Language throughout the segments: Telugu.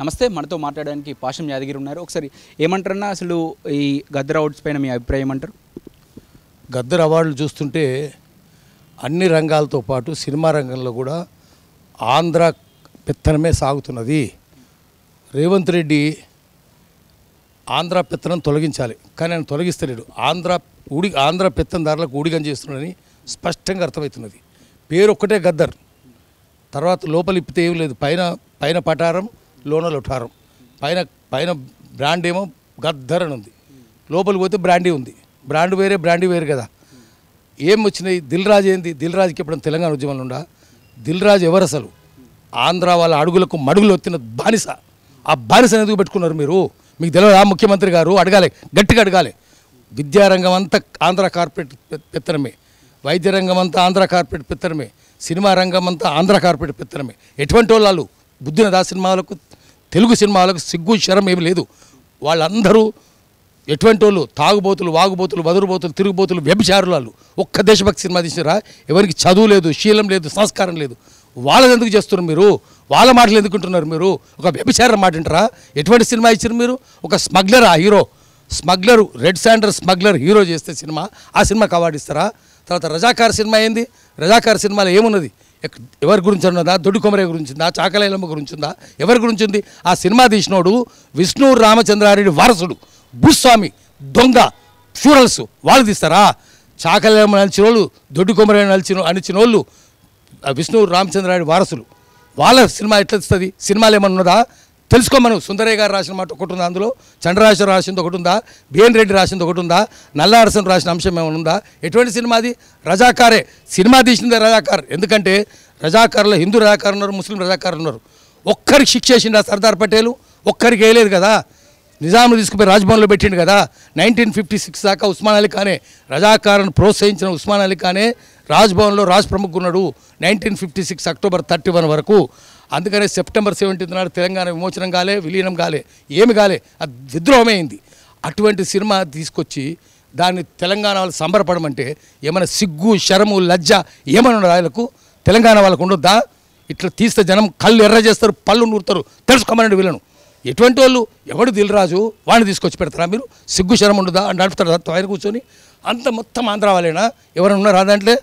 నమస్తే, మనతో మాట్లాడడానికి పాషం యాదగిరి ఉన్నారు. ఒకసారి ఏమంటారన్నా, అసలు ఈ గద్దర్ అవార్డ్స్ పైన మీ అభిప్రాయం ఏమంటారు? గద్దర్ అవార్డులు చూస్తుంటే అన్ని రంగాలతో పాటు సినిమా రంగంలో కూడా ఆంధ్ర పెత్తనమే సాగుతున్నది. రేవంత్ రెడ్డి ఆంధ్ర పెత్తనం తొలగించాలి, కానీ ఆయన తొలగిస్తలేడు. ఆంధ్ర పెత్తందారులకు ఊడిగం చేస్తున్నాడని స్పష్టంగా అర్థమవుతున్నది. పేరు ఒక్కటే గద్దర్, తర్వాత లోపలిప్పితే ఏం లేదు. పైన పటారం, లోన లొఠారం. పైన బ్రాండ్ ఏమో గద్దర్ అని ఉంది, లోపలికి పోతే బ్రాండీ ఉంది. బ్రాండ్ వేరే, బ్రాండీ వేరు కదా. ఏం వచ్చినాయి? దిల్ రాజు ఏంది? దిల్ రాజుకి ఎప్పుడైనా తెలంగాణ ఉద్యమంలో ఉండా? దిల్ రాజు ఎవరు అసలు? ఆంధ్ర వాళ్ళ అడుగులకు మడుగులు వచ్చిన బానిస. ఆ బానిసను ఎందుకు పెట్టుకున్నారు మీరు? మీకు తెలియదు? ఆ ముఖ్యమంత్రి గారు అడగాలి, గట్టిగా అడగాలి. విద్యారంగం అంతా ఆంధ్ర కార్పొరేట్ పెత్తనమే, వైద్య రంగం అంతా ఆంధ్ర కార్పొరేట్ పెత్తనమే, సినిమా రంగం అంతా ఆంధ్ర కార్పొరేట్ పెత్తనమే. ఎటువంటి వాళ్ళు బుద్ధినదా? సినిమాలకు, తెలుగు సినిమాలకు సిగ్గు శరం ఏమి లేదు. వాళ్ళందరూ ఎటువంటి వాళ్ళు? తాగుబోతులు, వాగుబోతులు, వదురుబోతులు, తిరుగుబోతులు, వ్యభిచారులు. వాళ్ళు ఒక్క దేశభక్తి సినిమా తీసిరా? ఎవరికి చదువు లేదు, శీలం లేదు, సంస్కారం లేదు. వాళ్ళని ఎందుకు చేస్తున్నారు మీరు? వాళ్ళ మాటలు ఎందుకుంటున్నారు మీరు? ఒక వ్యభిచారం మాట వింటారా? ఎటువంటి సినిమా ఇచ్చారు మీరు? ఒక స్మగ్లర్, ఆ hero smuggler, red sanders smuggler hero చేస్తే సినిమా, ఆ సినిమాకి అవార్డు ఇస్తారా? తర్వాత రజాకార్ సినిమా ఏంది? రజాకార్ సినిమాలో ఏమున్నది? ఎవరి గురించి ఉన్నదా? దొడ్డి కొమరే గురించి ఉందా? చాకలైలమ్మ గురించి ఉందా? ఎవరి గురించి ఉంది? ఆ సినిమా తీసినోడు విష్ణు రామచంద్రారెడ్డి వారసుడు, భూస్వామి, దొంగ, ఫ్యూరల్స్. వాళ్ళు తీస్తారా? చాకలైలమ్మ నలిచిన వాళ్ళు, దొడ్డి కొమరే అనిచిన వాళ్ళు విష్ణు రామచంద్రారెడ్డి వారసులు. వాళ్ళ సినిమా ఎట్లా ఇస్తుంది? సినిమాలు ఏమన్నా ఉన్నదా? తెలుసుకోమను. సుందరయ్య గారు రాసిన మాట ఒకటి ఉందా? అందులో చంద్రరాజు రాసింది ఒకటి ఉందా? బిఎన్ రెడ్డి రాసింది ఒకటి ఉందా? నల్లారసన్ రాసిన అంశం ఏమైనా ఉందా? ఎటువంటి సినిమా అది? రజాకారే. సినిమా తీసిందే రజాకార్. ఎందుకంటే రజాకారులు హిందూ రజాకారు ఉన్నారు, ముస్లిం రజాకారులు ఉన్నారు. ఒక్కరికి శిక్ష చేసిండా సర్దార్ పటేలు? ఒక్కరికి వేయలేదు కదా. నిజాంను తీసుకుపోయి రాజ్భవన్లో పెట్టిండు కదా. 1956 దాకా ఉస్మాన్ అలీ ఖానే, రజాకారును ప్రోత్సహించిన ఉస్మాన్ అలీ ఖానే రాజ్భవన్లో రాజ్ ప్రముఖ్ ఉన్నాడు 1956 అక్టోబర్ 31 వరకు. అందుకనే సెప్టెంబర్ 17 నాడు తెలంగాణ విమోచనం కాలే, విలీనం కాలే, ఏమి కాలే, అది విద్రోహమైంది. అటువంటి సినిమా తీసుకొచ్చి దాన్ని తెలంగాణ వాళ్ళు సంబరపడమంటే ఏమైనా సిగ్గు, శరము, లజ్జ ఏమైనా ఉండదు వాళ్ళకు? తెలంగాణ వాళ్ళకు ఉండొద్దా? ఇట్లా తీస్తే జనం కళ్ళు ఎర్ర చేస్తారు, పళ్ళు నూరుతారు. తెలుసుకోమనండి వీళ్ళను. ఎటువంటి వాళ్ళు? ఎవడు దిల్ రాజు? వాడిని తీసుకొచ్చి పెడతారా మీరు? సిగ్గు శరం ఉండదా అని నడుపుతారు ఆయన కూర్చొని. అంత మొత్తం ఆంధ్ర వాళ్ళేనా? ఎవరైనా ఉన్నారా దాంట్లో?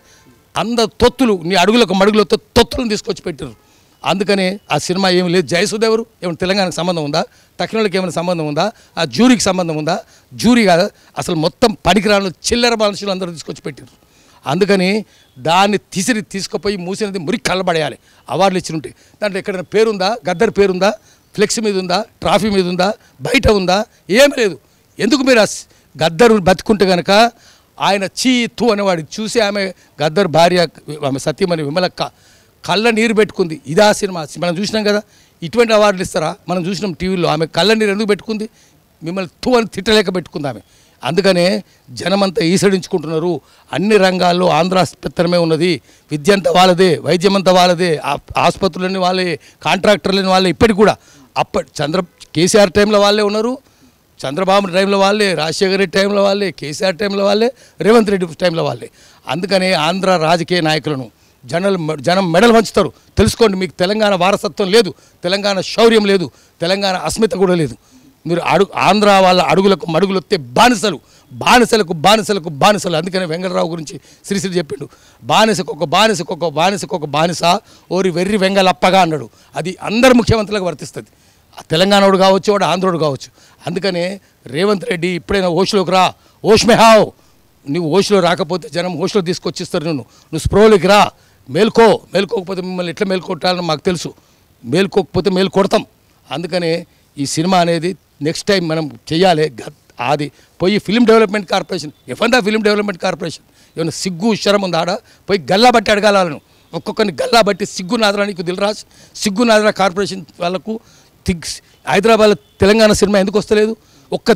తొత్తులు, నీ అడుగులకు మడుగులతో తొత్తులను తీసుకొచ్చి పెట్టారు. అందుకనే ఆ సినిమా ఏమి లేదు. జయసుదేవరు ఏమైనా తెలంగాణకు సంబంధం ఉందా? తక్కినోళ్ళకి ఏమైనా సంబంధం ఉందా? ఆ జ్యూరీకి సంబంధం ఉందా? జ్యూరీ కాదా అసలు, మొత్తం పనికిరాళ్ళు చిల్లర మనుషులు అందరూ తీసుకొచ్చి పెట్టారు. అందుకని దాన్ని తీసుకుపోయి మూసినది మురికి కళ్ళబడేయాలి. అవార్డులు ఇచ్చినుంటే దాంట్లో ఎక్కడైనా పేరుందా? గద్దర్ పేరుందా? ఫ్లెక్స్ మీద ఉందా? ట్రాఫీ మీద ఉందా? బయట ఉందా? ఏమి లేదు. ఎందుకు మీరు గద్దరు బతుకుంటే కనుక ఆయన చీతు అనేవాడు చూసి ఆమె గద్దర్ భార్య, ఆమె సత్యమణి విమలక్క కళ్ళ నీరు పెట్టుకుంది. ఇదా సినిమా? మనం చూసినాం కదా. ఇటువంటి అవార్డులు ఇస్తారా? మనం చూసినాం టీవీలో. ఆమె కళ్ళ నీరు ఎందుకు పెట్టుకుంది? మిమ్మల్ని తూ అని తిట్టలేక పెట్టుకుంది ఆమె. అందుకనే జనమంతా ఈసడించుకుంటున్నారు. అన్ని రంగాల్లో ఆంధ్ర పెత్తనమే ఉన్నది. విద్య అంతా వాళ్ళదే, వైద్యం అంతా వాళ్ళదే, ఆసుపత్రులని వాళ్ళే, కాంట్రాక్టర్లని వాళ్ళే. ఇప్పటికి కూడా కేసీఆర్ టైంలో వాళ్ళే ఉన్నారు, చంద్రబాబు టైంలో వాళ్ళే, రాజశేఖర రెడ్డి టైంలో వాళ్ళే, కేసీఆర్ టైంలో వాళ్ళే, రేవంత్ రెడ్డి టైంలో వాళ్ళే. అందుకనే ఆంధ్ర రాజకీయ నాయకులను జనం మెడలు వంచుతారు. తెలుసుకోండి, మీకు తెలంగాణ వారసత్వం లేదు, తెలంగాణ శౌర్యం లేదు, తెలంగాణ అస్మిత కూడా లేదు. మీరు ఆంధ్ర వాళ్ళ అడుగులకు మడుగులు వస్తే బానిసలు, బానిసలకు బానిసలకు బానిసలు. అందుకనే వెంకటరావు గురించి శ్రీశ్రీ చెప్పిండు, బానిసకొక బానిస ఓరి వెర్రి వెంగలప్పగా అన్నాడు. అది అందరు ముఖ్యమంత్రులకు వర్తిస్తుంది. తెలంగాణోడు కావచ్చు, వాడు ఆంధ్రోడు కావచ్చు. అందుకనే రేవంత్ రెడ్డి ఇప్పుడైనా ఓష్లోకి రా, ఓష్ మే హావ్. నువ్వు ఓష్లో రాకపోతే జనం ఓష్లో తీసుకొచ్చిస్తారు. నువ్వు స్ప్రోలోకి రా, మేల్కోకపోతే మిమ్మల్ని ఎట్లా మేల్కొట్టాలని మాకు తెలుసు. మేల్కోకపోతే మేలు కొడతాం. అందుకనే ఈ సినిమా అనేది నెక్స్ట్ టైం మనం చెయ్యాలి. అది పోయి ఫిలిం డెవలప్మెంట్ కార్పొరేషన్, ఎఫ్ఎండా ఫిలిం డెవలప్మెంట్ కార్పొరేషన్ ఏమైనా సిగ్గు శరం ఉందా? ఆడ పోయి గల్లా బట్టి అడగాలను. ఒక్కొక్కరిని గల్లా బట్టి సిగ్గు నాదరా నీకు దిల్రాజ్, సిగ్గు నాదరా కార్పొరేషన్ వాళ్ళకు. హైదరాబాద్ తెలంగాణ సినిమా ఎందుకు వస్తలేదు? ఒక్క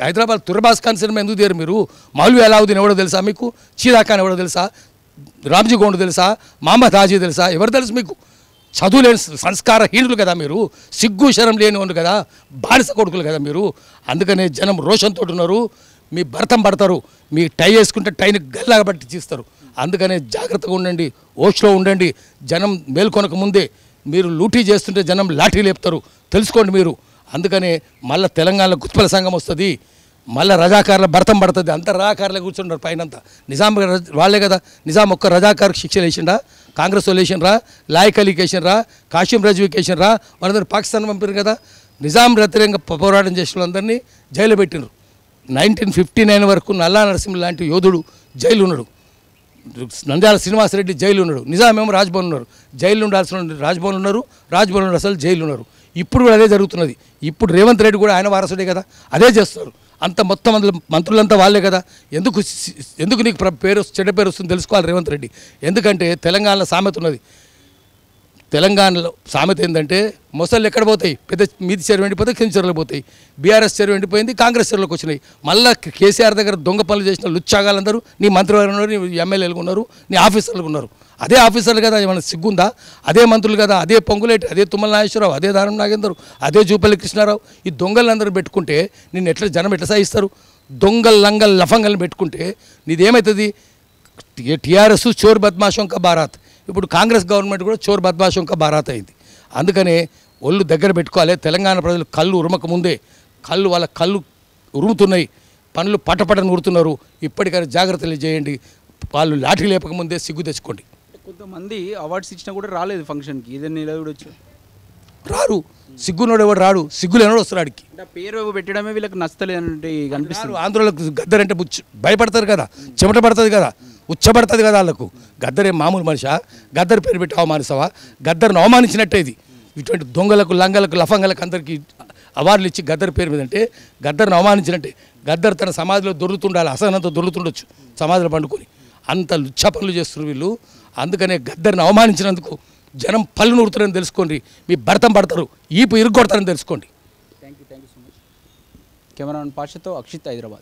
హైదరాబాద్ తుర్బాస్ ఖాన్ సినిమా ఎందుకు తీయరు మీరు? మౌలవి అలావుద్దీన్ ఎవడో తెలుసా మీకు? చీరా ఖాన్ ఎవడో తెలుసా? రామ్జీ గోండ్ తెలుసా? మహమ్మద్ హాజీ తెలుసా? ఎవరు తెలుసు మీకు? చదువు లేని సంస్కారహీనులు కదా మీరు, సిగ్గు శరం లేని వాళ్ళు కదా, బానిస కొడుకులు కదా మీరు. అందుకనే జనం రోషంతో ఉన్నారు. మీ భర్తం పడతారు, మీ టై వేసుకుంటే టైని గల్లాగా బట్టి తీస్తారు. అందుకనే జాగ్రత్తగా ఉండండి, ఓష్లో ఉండండి. జనం మేల్కొనక ముందే మీరు లూటీ చేస్తుంటే జనం లాఠీ లేపుతారు, తెలుసుకోండి మీరు. అందుకనే మళ్ళీ తెలంగాణలో గుత్పల సంఘం వస్తుంది, మళ్ళీ రజాకారుల భర్తం పడుతుంది. అంత రజాకారులే కూర్చుంటారు పైనంతా. నిజాం వాళ్ళే కదా, నిజాం ఒక్క రజాకారుకి శిక్షలు వేసిండ్రా, కాంగ్రెస్ వాళ్ళు వేసిండ్రా, లాయక్ అలీకి వేసిండ్రా, కాశీం రజ్వీకి వేసిండ్రా, వాళ్ళందరూ పాకిస్తాన్ పంపారు కదా. నిజాం వ్యతిరేకంగా పోరాటం చేసిన వాళ్ళందరినీ జైలు పెట్టినారు. 1959 వరకు నల్లా నరసింహ లాంటి యోధుడు జైలు ఉన్నాడు, నంద్యాల శ్రీనివాసరెడ్డి జైలు ఉన్నాడు, నిజామేమో రాజ్భవన్ ఉన్నారు. జైలు ఉండాల్సిన రాజ్భవన్ ఉన్నారు, రాజ్భవన్ అసలు జైలు ఉన్నారు. ఇప్పుడు కూడా అదే జరుగుతున్నది. ఇప్పుడు రేవంత్ రెడ్డి కూడా ఆయన వారసుడే కదా, అదే చేస్తారు. అంత మొత్తం అందులో మంత్రులంతా వాళ్ళే కదా. ఎందుకు నీకు పేరు చెడ్డ పేరు వస్తుంది తెలుసుకోవాలి రేవంత్ రెడ్డి. ఎందుకంటే తెలంగాణలో సామెత ఉన్నది. తెలంగాణలో సామెత ఏంటంటే మొసళ్ళు ఎక్కడ పోతాయి, పెద్ద మీది చెరువు ఎండిపోతాయి, కింద చెరువులు పోతాయి. బీఆర్ఎస్ చెరువు ఎండిపోయింది, కాంగ్రెస్ చెరువులోకి వచ్చినాయి. మళ్ళీ కేసీఆర్ దగ్గర దొంగ పనులు చేసిన లుచ్చాగాలందరూ నీ మంత్రివర్గం ఉన్నారు, నీ ఎమ్మెల్యేలు ఉన్నారు, నీ ఆఫీసర్లు ఉన్నారు. అదే ఆఫీసర్లు కదా, ఏమైనా సిగ్గుందా? అదే మంత్రులు కదా, అదే పొంగులేటి, అదే తుమ్మల నాగేశ్వరరావు, అదే దానం నాగేందరు, అదే జూపల్లి కృష్ణారావు. ఈ దొంగలందరూ పెట్టుకుంటే నిన్ను ఎట్లా జనం ఎట్లా సాగిస్తారు? దొంగల్ లంగల్ లఫంగల్ని పెట్టుకుంటే నీదేమవుతుంది? టీఆర్ఎస్ చోర్ బద్మాషం కా బారాత్. ఇప్పుడు కాంగ్రెస్ గవర్నమెంట్ కూడా చోర్ బద్మాషం కా బారాత్ అయింది. అందుకనే ఒళ్ళు దగ్గర పెట్టుకోవాలి. తెలంగాణ ప్రజలు కళ్ళు ఉరమక ముందే వాళ్ళ కళ్ళు ఉరుముతున్నాయి, పనులు పటపటను ఉరుతున్నారు. ఇప్పటికైనా జాగ్రత్తలు చేయండి. వాళ్ళు లాఠీ లేపకముందే సిగ్గు తెచ్చుకోండి. కొంతమంది అవార్డ్స్ ఇచ్చినా కూడా రాలేదు ఫంక్షన్కి, ఇదే నిలబడొచ్చు. రారు, సిగ్గునోడు ఎవడు రాడు, సిగ్గులేనోడు వస్తారు ఆడికి. పేరు పెట్టడమే వీళ్ళకి నచ్చలేదంటే కనిపిస్తారు. ఆంధ్రులకు గద్దర్ అంటే భయపడతారు కదా, చెమట పడుతుంది కదా, ఉచ్చబడుతుంది కదా వాళ్ళకు. గద్దర్ ఏం మామూలు మనిషా? గద్దర్ పేరు పెట్టి అవమానిస్తావా? గద్దర్ను అవమానించినట్టే ఇది. ఇటువంటి దొంగలకు లంగలకు లఫంగలకు అందరికీ అవార్డులు ఇచ్చి గద్దర్ పేరు మీద అంటే గద్దర్ను అవమానించినట్టే. గద్దర్ తన సమాధిలో దొరుకుతుండాలి, అసహనంతో దొరుకుతుండొచ్చు సమాధిలో పండుకొని. అంత లుచ్చ పనులు చేస్తున్నారు వీళ్ళు. అందుకనే గద్దర్ని అవమానించినందుకు జనం పళ్ళు నూరుతారని తెలుసుకోండి. మీ భర్తం పడతారు, ఈపు ఇరుగొడతారని తెలుసుకోండి. Thank you so much. Cameraman పాషతో అక్షిత్, హైదరాబాద్.